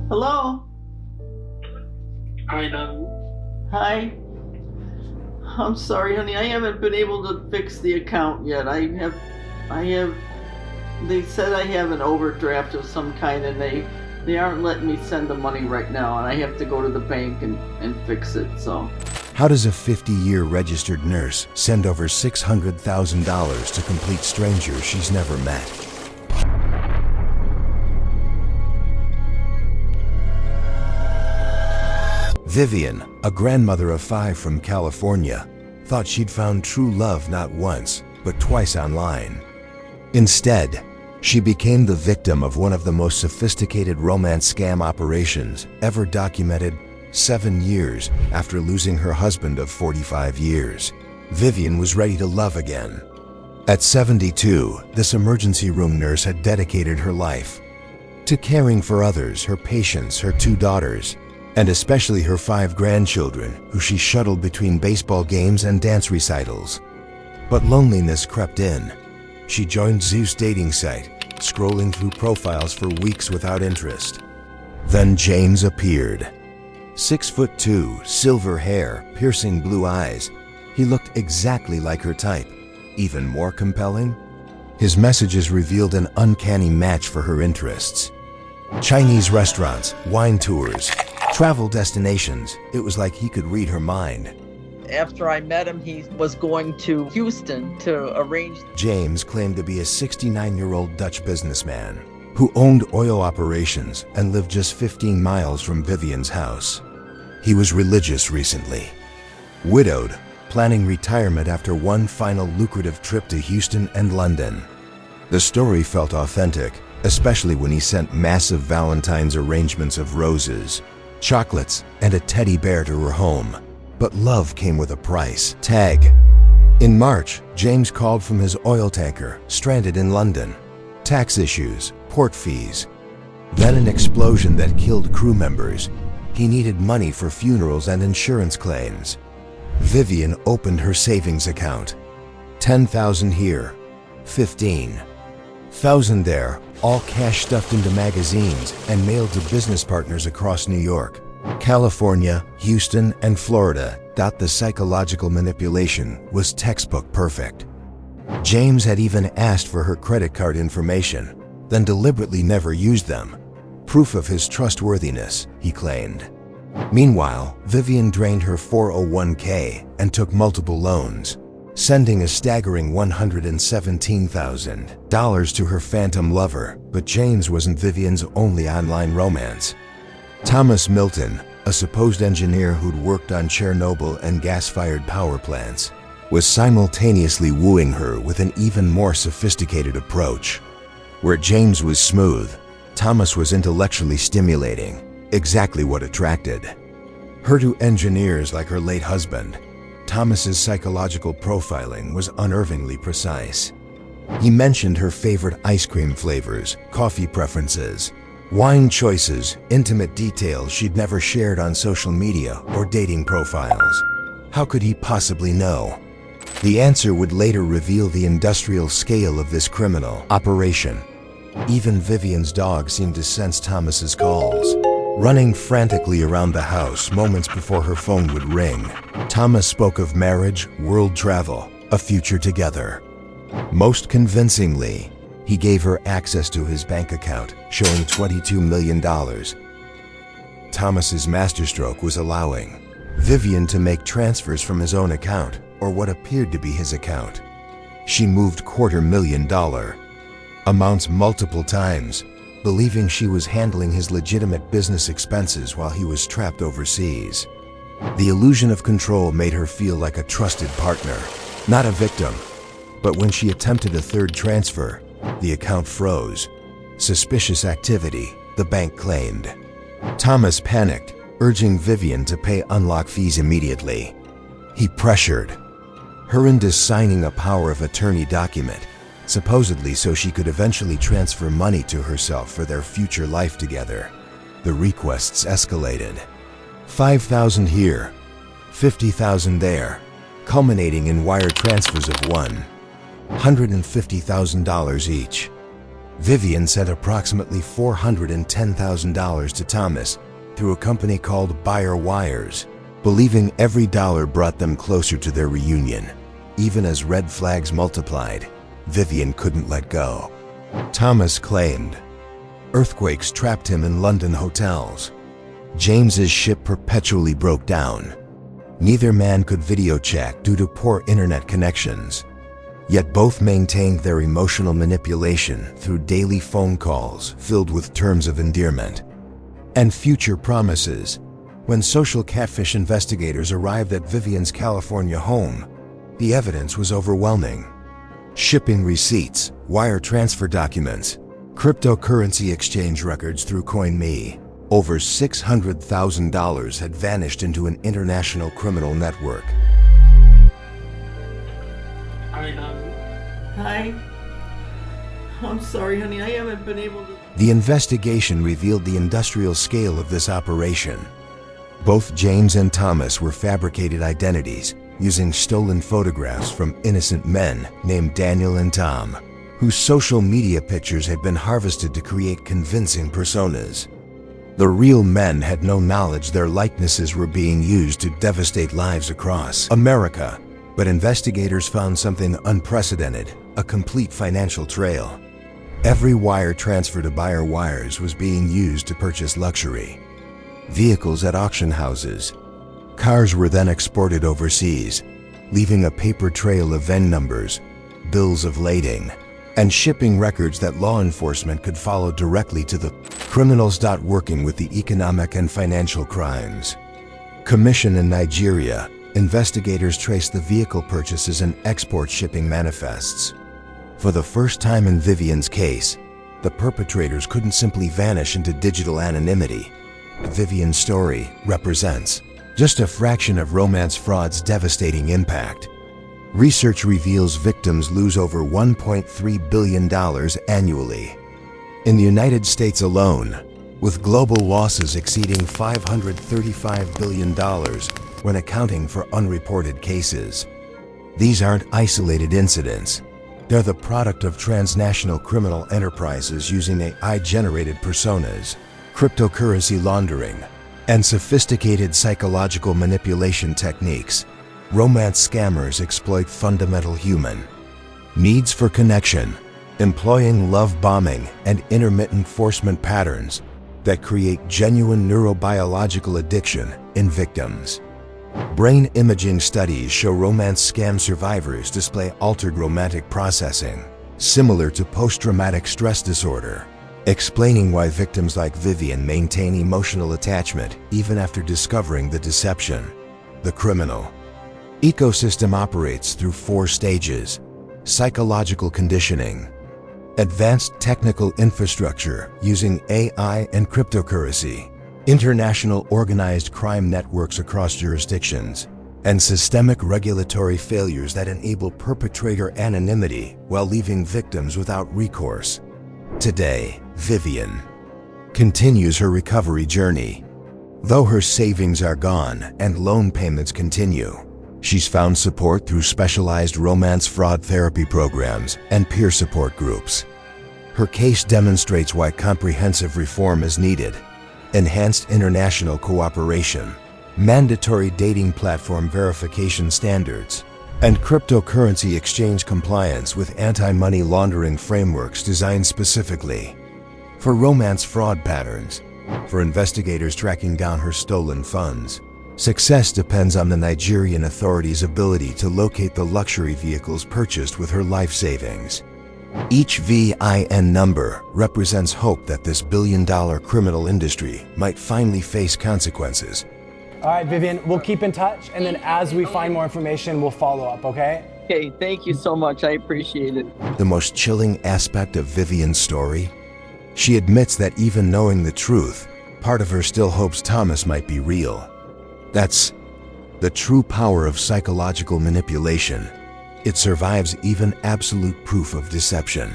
Hello? Hi, Don. Hi? I'm sorry, honey. I haven't been able to fix the account yet. I have, they said I have an overdraft of some kind and they aren't letting me send the money right now and I have to go to the bank and fix it, so. How does a 50-year registered nurse send over $600,000 to complete strangers she's never met? Vivien, a grandmother of 5 from California, thought she'd found true love not once, but twice online. Instead, she became the victim of one of the most sophisticated romance scam operations ever documented 7 years after losing her husband of 45 years. Vivien was ready to love again. At 72, this emergency room nurse had dedicated her life to caring for others, her patients, her 2 daughters, and especially her 5 grandchildren, who she shuttled between baseball games and dance recitals. But loneliness crept in. She joined Zeus' dating site, scrolling through profiles for weeks without interest. Then James appeared. 6'2", silver hair, piercing blue eyes. He looked exactly like her type. Even more compelling, his messages revealed an uncanny match for her interests. Chinese restaurants, wine tours, travel destinations. It was like he could read her mind. After I met him, he was going to Houston to arrange. James claimed to be a 69-year-old Dutch businessman who owned oil operations and lived just 15 miles from Vivien's house. He was religious recently, widowed, planning retirement after one final lucrative trip to Houston and London. The story felt authentic, especially when he sent massive Valentine's arrangements of roses, chocolates, and a teddy bear to her home. But love came with a price tag. In March, James called from his oil tanker, stranded in London. Tax issues, port fees. Then an explosion that killed crew members. He needed money for funerals and insurance claims. Vivien opened her savings account. 10,000 here, 15,000 there, all cash stuffed into magazines and mailed to business partners across New York, California, Houston, and Florida. The psychological manipulation was textbook perfect. James had even asked for her credit card information, then deliberately never used them. Proof of his trustworthiness, he claimed. Meanwhile, Vivien drained her 401k and took multiple loans, sending a staggering $117,000 to her phantom lover. But James wasn't Vivien's only online romance. Thomas Milton, a supposed engineer who'd worked on Chernobyl and gas-fired power plants, was simultaneously wooing her with an even more sophisticated approach. Where James was smooth, Thomas was intellectually stimulating, exactly what attracted her to engineers like her late husband. Thomas's psychological profiling was unnervingly precise. He mentioned her favorite ice cream flavors, coffee preferences, wine choices, intimate details she'd never shared on social media or dating profiles. How could he possibly know? The answer would later reveal the industrial scale of this criminal operation. Even Vivien's dog seemed to sense Thomas's calls, running frantically around the house moments before her phone would ring. Thomas spoke of marriage, world travel, a future together. Most convincingly, he gave her access to his bank account, showing $22 million. Thomas's masterstroke was allowing Vivien to make transfers from his own account, or what appeared to be his account. She moved $250,000 amounts multiple times, believing she was handling his legitimate business expenses while he was trapped overseas. The illusion of control made her feel like a trusted partner, not a victim. But when she attempted a third transfer, the account froze. Suspicious activity, the bank claimed. Thomas panicked, urging Vivien to pay unlock fees immediately. He pressured her into signing a power of attorney document, supposedly so she could eventually transfer money to herself for their future life together. The requests escalated. 5,000 here, 50,000 there, culminating in wire transfers of $150,000 each. Vivien sent approximately $410,000 to Thomas through a company called Buyer Wires, believing every dollar brought them closer to their reunion. Even as red flags multiplied, Vivien couldn't let go. Thomas claimed earthquakes trapped him in London hotels. James's ship perpetually broke down. Neither man could video chat due to poor internet connections. Yet both maintained their emotional manipulation through daily phone calls filled with terms of endearment and future promises. When social catfish investigators arrived at Vivien's California home, the evidence was overwhelming. Shipping receipts, wire transfer documents, cryptocurrency exchange records through CoinMe. Over $600,000 had vanished into an international criminal network. Hi, Nani. Hi. I'm sorry, honey. I haven't been able to. The investigation revealed the industrial scale of this operation. Both James and Thomas were fabricated identities using stolen photographs from innocent men named Daniel and Tom, whose social media pictures had been harvested to create convincing personas. The real men had no knowledge their likenesses were being used to devastate lives across America. But investigators found something unprecedented, a complete financial trail. Every wire transfer to Buyer Wires was being used to purchase luxury vehicles at auction houses. Cars were then exported overseas, leaving a paper trail of VIN numbers, bills of lading, and shipping records that law enforcement could follow directly to the criminals. Working with the economic and financial crimes commission in Nigeria, investigators traced the vehicle purchases and export shipping manifests. For the first time in Vivien's case, the perpetrators couldn't simply vanish into digital anonymity. Vivien's story represents just a fraction of romance fraud's devastating impact. Research reveals victims lose over $1.3 billion annually in the United States alone, with global losses exceeding $535 billion when accounting for unreported cases. These aren't isolated incidents. They're the product of transnational criminal enterprises using AI-generated personas, cryptocurrency laundering, and sophisticated psychological manipulation techniques. Romance scammers exploit fundamental human needs for connection, employing love bombing and intermittent enforcement patterns that create genuine neurobiological addiction in victims. Brain imaging studies show romance scam survivors display altered romantic processing, similar to post-traumatic stress disorder, explaining why victims like Vivien maintain emotional attachment even after discovering the deception. The criminal ecosystem operates through 4 stages: psychological conditioning, advanced technical infrastructure using AI and cryptocurrency, international organized crime networks across jurisdictions, and systemic regulatory failures that enable perpetrator anonymity while leaving victims without recourse. Today, Vivien continues her recovery journey. Though her savings are gone and loan payments continue, she's found support through specialized romance fraud therapy programs and peer support groups. Her case demonstrates why comprehensive reform is needed: enhanced international cooperation, mandatory dating platform verification standards, and cryptocurrency exchange compliance with anti-money laundering frameworks designed specifically for romance fraud patterns. For investigators tracking down her stolen funds, success depends on the Nigerian authorities' ability to locate the luxury vehicles purchased with her life savings. Each VIN number represents hope that this billion-dollar criminal industry might finally face consequences. All right, Vivien, we'll keep in touch, and then as we find more information, we'll follow up, okay? Okay, thank you so much. I appreciate it. The most chilling aspect of Vivien's story? She admits that even knowing the truth, part of her still hopes Thomas might be real. That's the true power of psychological manipulation. It survives even absolute proof of deception.